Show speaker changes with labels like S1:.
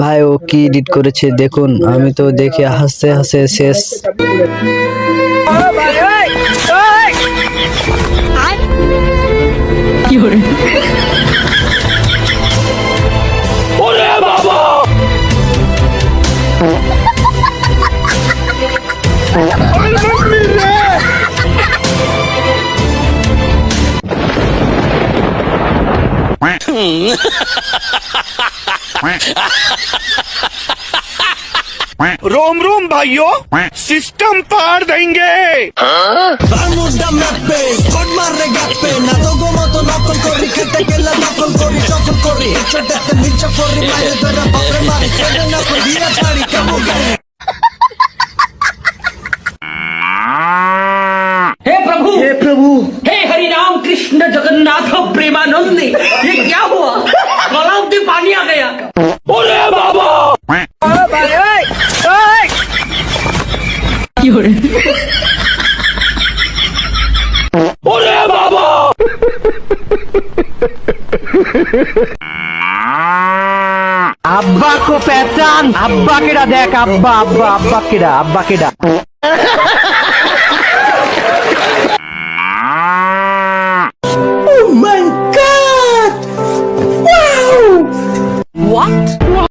S1: ভাই ও কি এডিট করেছে দেখুন, আমি তো দেখে হাসতে হাসতে শেষ।
S2: रोम रोम भाइयों, सिस्टम पार देंगे।
S3: हे प्रभु, हे हरि राम कृष्ण जगन्नाथ प्रेमानंदी, ये क्या हुआ? गलाव में पानी आ गया।
S2: अरे बाबा, अरे बाबा,
S4: अब्बा को पहचान, अब्बा केड़ा देख, अब्बा अब्बा अब्बा केड़ा, अब्बा केड़ा।